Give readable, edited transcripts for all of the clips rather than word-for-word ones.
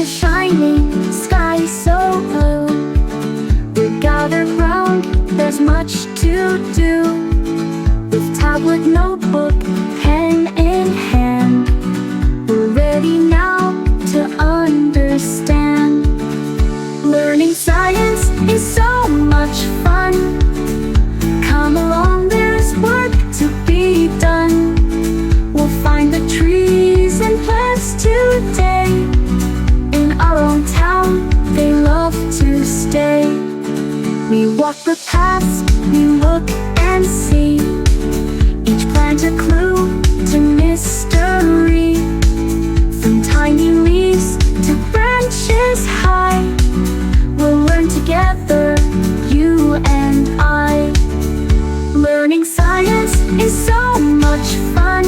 is shining, sky so blue. We're gathered round, there's much to do. With tablet, notebook, pen in hand, we're ready now to understand. Learning science is so much fun. Come along, there's work to be done. We'll find the trees and plants today. In our own town, they love to stay. We walk the paths, we look and see. Each plant a clue to mystery. From tiny leaves to branches high, we'll learn together, you and I. Learning science is so much fun.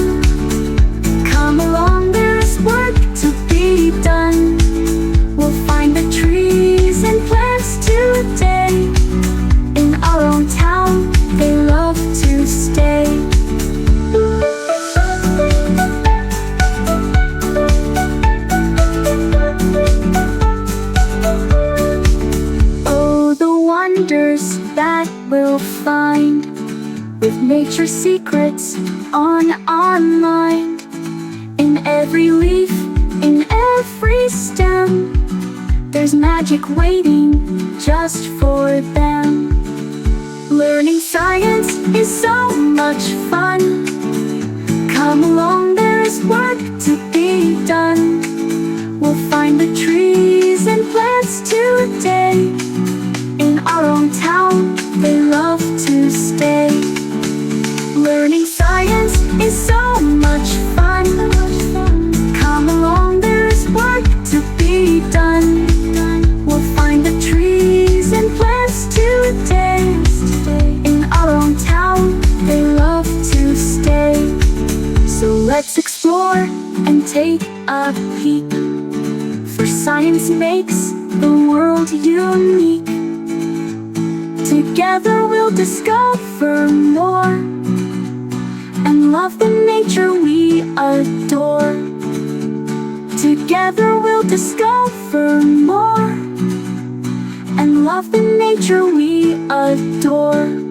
Come along, there's work to be done. We'll find the trees and plants today. In our own town, they love to stay. Oh, the wonders that we'll find, with nature's secrets on our mind. In every leaf, in every stem, there's magic waiting just for them. Learning science is so much fun. Come along, there's work to be done. We'll find the trees and plants today. In our own town, they love to stay. Learning science is so much fun. Come along, there's work to be done. We'll find the trees and plants today. In our own town, they love to stay. So let's explore and take a peek, for science makes the world unique. Together we'll discover more, and love the nature we adore. Together we'll discover more, and love the nature we adore.